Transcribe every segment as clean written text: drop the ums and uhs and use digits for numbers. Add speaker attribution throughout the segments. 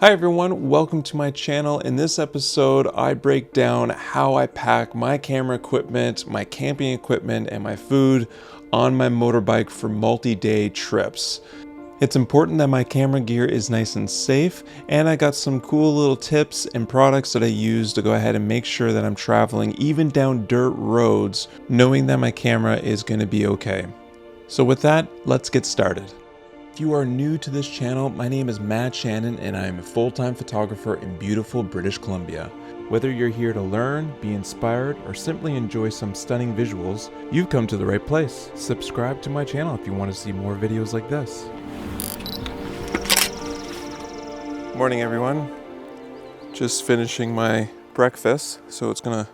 Speaker 1: Hi everyone, welcome to my channel. In this episode, I break down how I pack my camera equipment, my camping equipment, and my food on my motorbike for multi-day trips. It's important that my camera gear is nice and safe, and I got some cool little tips and products that I use to go ahead and make sure that I'm traveling even down dirt roads, knowing that my camera is going to be okay. So with that, let's get started. If you are new to this channel, my name is Shannon and I am a full-time photographer in beautiful British Columbia. Whether you're here to learn, be inspired, or simply enjoy some stunning visuals, you've come to the right place. Subscribe to my channel if you want to see more videos like this. Morning everyone. Just finishing my breakfast, so it's gonna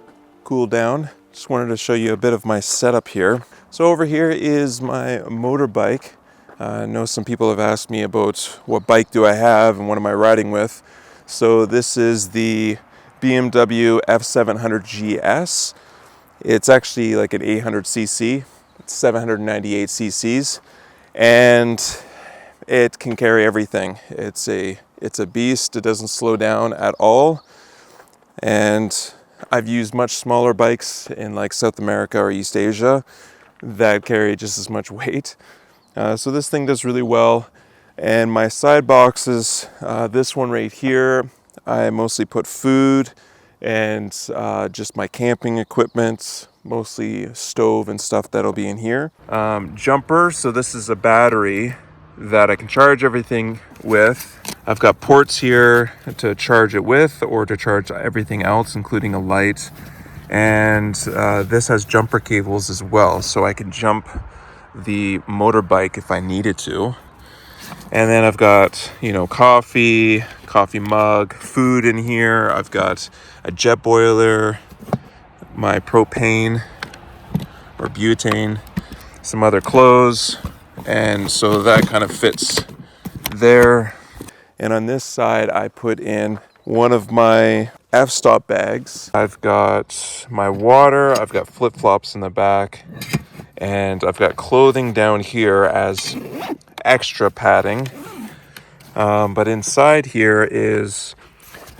Speaker 1: cool down. Just wanted to show you a bit of my setup here. So over here is my motorbike. I know some people have asked me about what bike do I have and what am I riding with. So this is the BMW F700 GS. It's actually like an 800cc, it's 798 cc's, and it can carry everything. It's a beast. It doesn't slow down at all. And I've used much smaller bikes in like South America or East Asia that carry just as much weight. So this thing does really well. And my side boxes, this one right here, I mostly put food and just my camping equipment, mostly stove and stuff that'll be in here. Jumper, so this is a battery that I can charge everything with. I've got ports here to charge it with or to charge everything else, including a light. And this has jumper cables as well, so I can jump the motorbike if I needed to. And then I've got, coffee mug, food in here. I've got a jet boiler, my propane or butane, some other clothes, and so that kind of fits there. And on this side I put in one of my f-stop bags. I've got my water, I've got flip-flops in the back, and I've got clothing down here as extra padding. But inside here is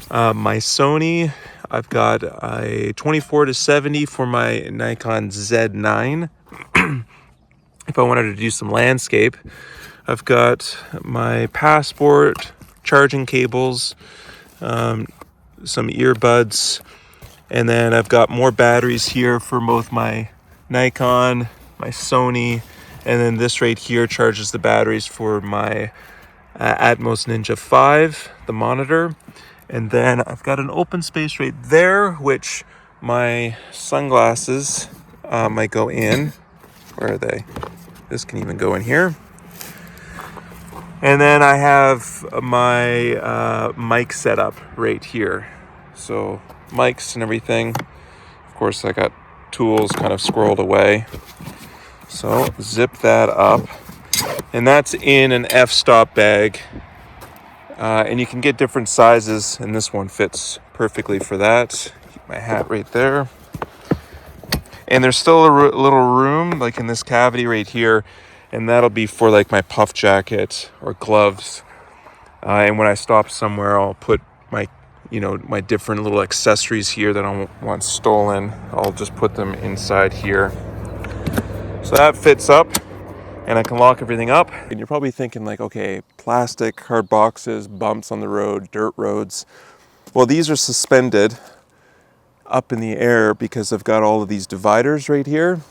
Speaker 1: my Sony. I've got a 24-70 for my Nikon Z9 if I wanted to do some landscape. I've got my passport, charging cables, some earbuds, and then I've got more batteries here for both my Nikon, my Sony, and then this right here charges the batteries for my Atmos Ninja 5, the monitor. And then I've got an open space right there, which my sunglasses might go in. Where are they? This can even go in here. And then I have my mic setup right here. So mics and everything. Of course, I got tools kind of squirreled away. So zip that up. And that's in an f-stop bag. And you can get different sizes, and this one fits perfectly for that. Keep my hat right there. And there's still a little room, like in this cavity right here, and that'll be for like my puff jacket or gloves. And when I stop somewhere, I'll put my, my different little accessories here that I don't want stolen. I'll just put them inside here. So that fits up, and I can lock everything up. And you're probably thinking like, okay, plastic, hard boxes, bumps on the road, dirt roads. Well, these are suspended up in the air because I've got all of these dividers right here.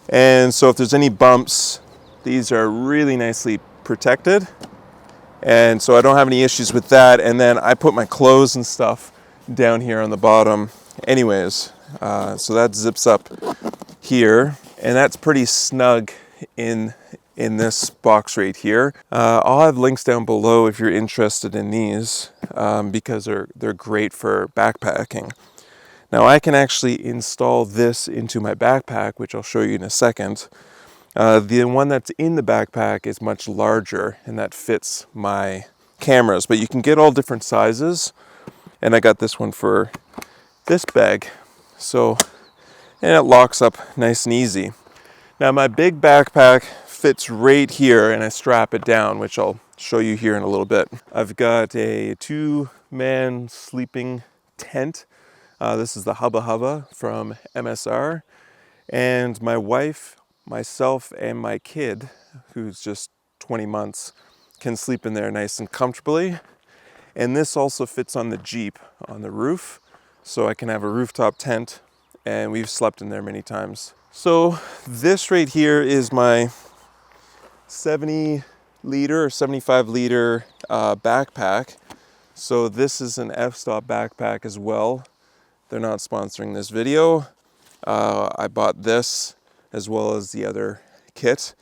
Speaker 1: And so if there's any bumps, these are really nicely protected. And so I don't have any issues with that. And then I put my clothes and stuff down here on the bottom anyways. So that zips up here, and that's pretty snug in this box right here. I'll have links down below if you're interested in these, because they're great for backpacking. Now I can actually install this into my backpack, which I'll show you in a second. The one that's in the backpack is much larger, and that fits my cameras, but you can get all different sizes, and I got this one for this bag. So, and it locks up nice and easy. Now my big backpack fits right here, and I strap it down, which I'll show you here in a little bit. I've got a 2-man sleeping tent. This is the Hubba Hubba from MSR. And my wife, myself, and my kid, who's just 20 months, can sleep in there nice and comfortably. And this also fits on the Jeep on the roof, so I can have a rooftop tent, and we've slept in there many times. So this right here is my 70-liter or 75-liter backpack. So this is an f-stop backpack as well. They're not sponsoring this video. I bought this as well as the other kit.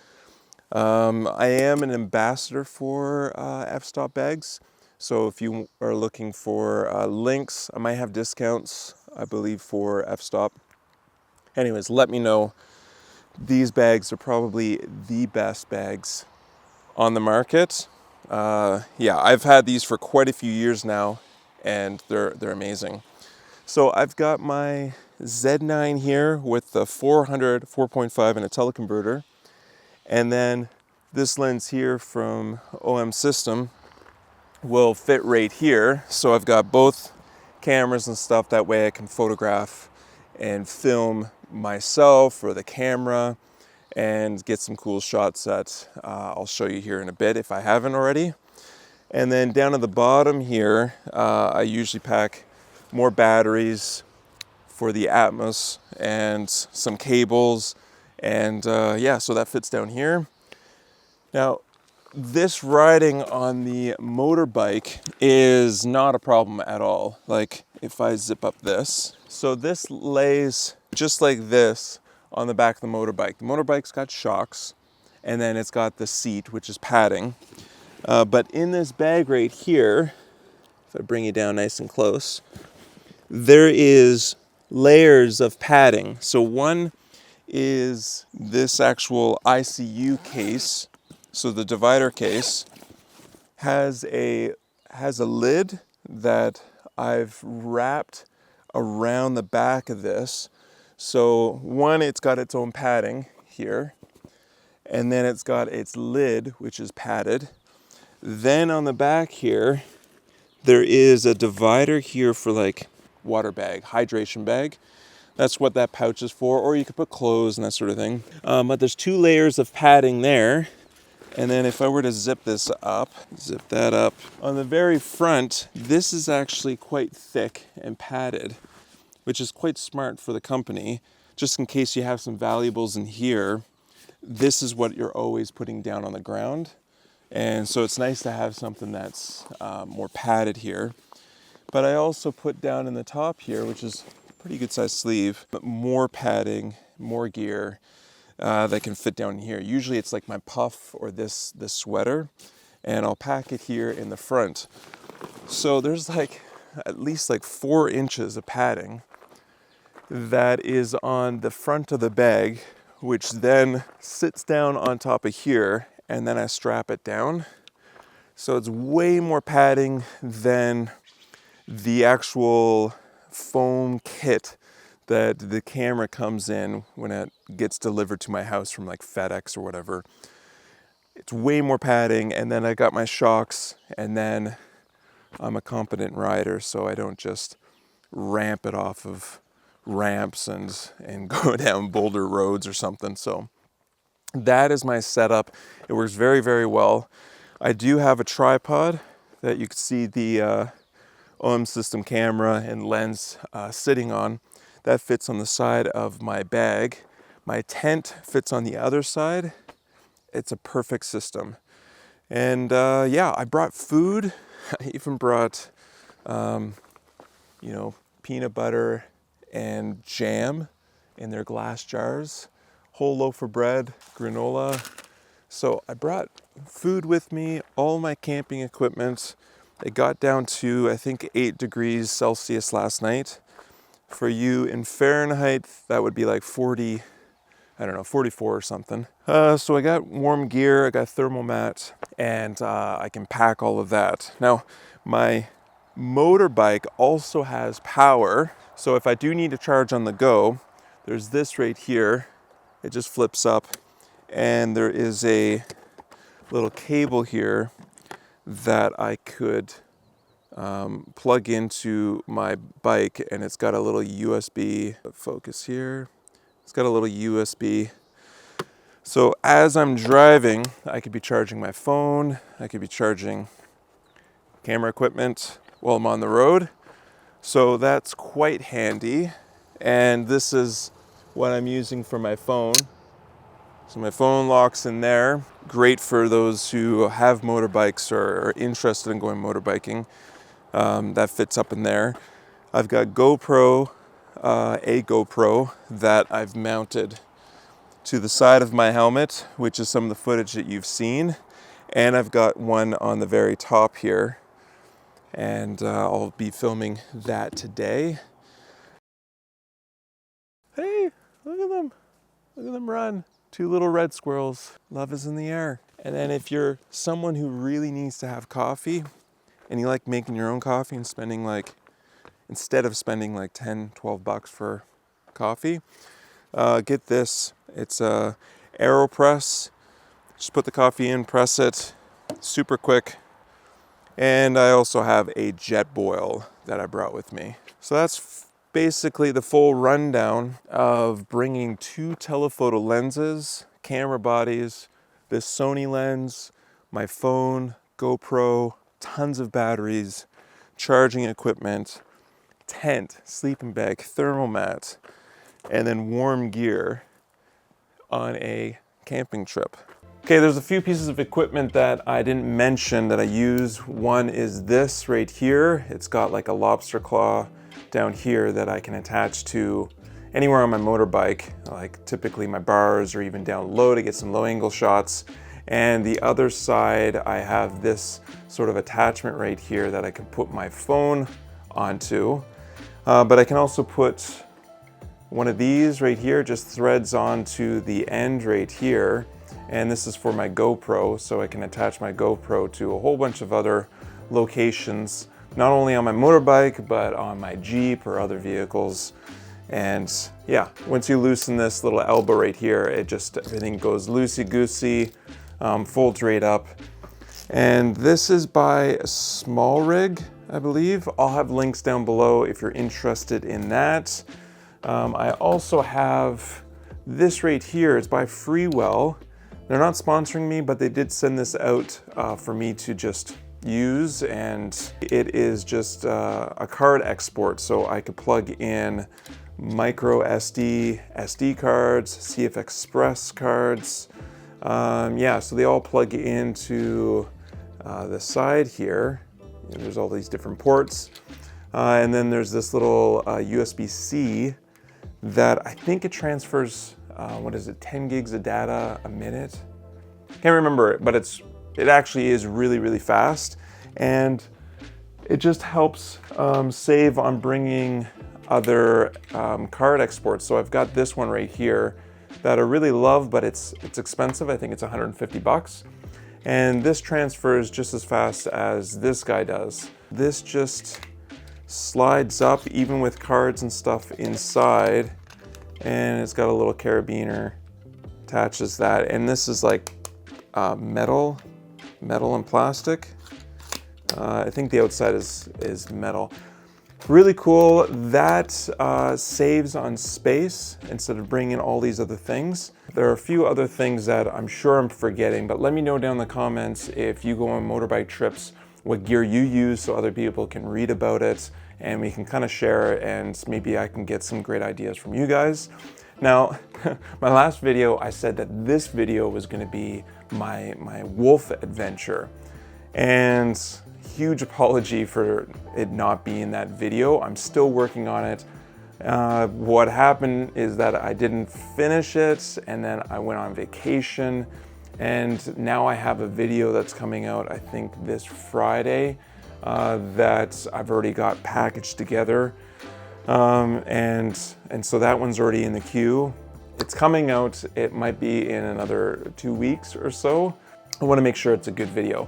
Speaker 1: I am an ambassador for f-stop bags. So if you are looking for links, I might have discounts, I believe, for f-stop. Anyways, let me know. These bags are probably the best bags on the market. Yeah, I've had these for quite a few years now, and they're amazing. So I've got my Z9 here with the 4.5 and a teleconverter. And then this lens here from OM System will fit right here. So I've got both cameras and stuff. That way I can photograph and film myself or the camera and get some cool shots that I'll show you here in a bit if I haven't already. And then down at the bottom here, I usually pack more batteries for the Atmos and some cables. And yeah, so that fits down here. Now, this riding on the motorbike is not a problem at all. Like if I zip up this. So this lays just like this on the back of the motorbike. The motorbike's got shocks, and then it's got the seat, which is padding. But in this bag right here, if I bring you down nice and close, there is layers of padding. So one is this actual ICU case. So the divider case has a lid that I've wrapped around the back of this. So one, it's got its own padding here, and then it's got its lid, which is padded. Then on the back here, there is a divider here for like water bag, hydration bag. That's what that pouch is for, or you could put clothes and that sort of thing. But there's 2 layers of padding there. And then if I were to zip this up, zip that up, on the very front, this is actually quite thick and padded, which is quite smart for the company. Just in case you have some valuables in here, this is what you're always putting down on the ground. And so it's nice to have something that's more padded here. But I also put down in the top here, which is a pretty good sized sleeve, but more padding, more gear that can fit down here. Usually it's like my puff or this sweater, and I'll pack it here in the front. So there's like at least like 4 inches of padding that is on the front of the bag, which then sits down on top of here, and then I strap it down. So it's way more padding than the actual foam kit that the camera comes in when it gets delivered to my house from like FedEx or whatever. It's way more padding, and then I got my shocks, and then I'm a competent rider, so I don't just ramp it off of ramps and go down boulder roads or something. So that is my setup. It works very, very well. I do have a tripod that you can see the OM System camera and lens sitting on. That fits on the side of my bag. My tent fits on the other side. It's a perfect system. And yeah, I brought food. I even brought, peanut butter and jam in their glass jars, whole loaf of bread, granola. So I brought food with me, all my camping equipment. It got down to, I think, 8 degrees Celsius last night. For you in Fahrenheit, that would be like 40, I don't know, 44 or something. So I got warm gear, I got thermal mat, and I can pack all of that. Now, my motorbike also has power. So if I do need to charge on the go, there's this right here. It just flips up, and there is a little cable here that I could plug into my bike, and it's got a little USB focus here. It's got a little USB. So as I'm driving, I could be charging my phone, I could be charging camera equipment while I'm on the road. So that's quite handy. And this is what I'm using for my phone. So my phone locks in there. Great for those who have motorbikes or are interested in going motorbiking. That fits up in there. I've got a GoPro that I've mounted to the side of my helmet, which is some of the footage that you've seen. And I've got one on the very top here. And I'll be filming that today. Hey, look at them. Look at them run. Two little red squirrels. Love is in the air. And then if you're someone who really needs to have coffee and you like making your own coffee and spending instead of spending like 10, 12 bucks for coffee, get this. It's a AeroPress. Just put the coffee in, press it, super quick. And I also have a jet boil that I brought with me. So that's basically the full rundown of bringing 2 telephoto lenses, camera bodies, this Sony lens, my phone, GoPro, tons of batteries, charging equipment, tent, sleeping bag, thermal mat, and then warm gear on a camping trip. Okay, there's a few pieces of equipment that I didn't mention that I use. One is this right here. It's got like a lobster claw down here that I can attach to anywhere on my motorbike, like typically my bars or even down low to get some low angle shots. And the other side, I have this sort of attachment right here that I can put my phone onto. But I can also put one of these right here, just threads onto the end right here. And this is for my GoPro, so I can attach my GoPro to a whole bunch of other locations, not only on my motorbike, but on my Jeep or other vehicles. And yeah, once you loosen this little elbow right here, everything goes loosey-goosey, folds right up. And this is by Small Rig, I believe. I'll have links down below if you're interested in that. I also have this right here. It's by Freewell. They're not sponsoring me, but they did send this out for me to just use, and it is just a card export, so I could plug in micro SD cards, CF Express cards. Yeah, so they all plug into the side here. There's all these different ports. And then there's this little USB-C that I think it transfers, 10 gigs of data a minute? Can't remember it, but it actually is really, really fast. And it just helps save on bringing other card exports. So I've got this one right here that I really love, but it's expensive. I think it's 150 bucks. And this transfers just as fast as this guy does. This just slides up even with cards and stuff inside. And it's got a little carabiner, attaches that. And this is like metal and plastic. I think the outside is metal. Really cool. That saves on space instead of bringing in all these other things. There are a few other things that I'm sure I'm forgetting, but let me know down in the comments if you go on motorbike trips, what gear you use so other people can read about it and we can kind of share, and maybe I can get some great ideas from you guys. Now, my last video, I said that this video was going to be my wolf adventure, and huge apology for it not being that video. I'm still working on it. What happened is that I didn't finish it, and then I went on vacation, and now I have a video that's coming out, I think this Friday, that I've already got packaged together. And so that one's already in the queue. It's coming out, it might be in another 2 weeks or so. I want to make sure it's a good video.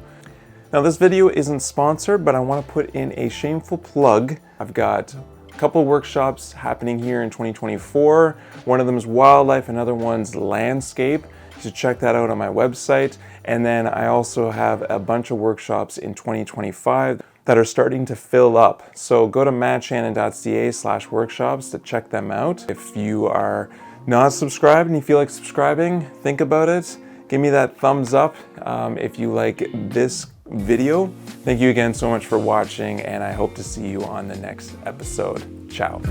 Speaker 1: Now this video isn't sponsored, but I want to put in a shameful plug. I've got a couple workshops happening here in 2024. One of them is wildlife, another one's landscape. to check that out on my website. And then I also have a bunch of workshops in 2025 that are starting to fill up. So go to mattshannon.ca/workshops to check them out. If you are not subscribed and you feel like subscribing, think about it. Give me that thumbs up if you like this video. Thank you again so much for watching, and I hope to see you on the next episode. Ciao.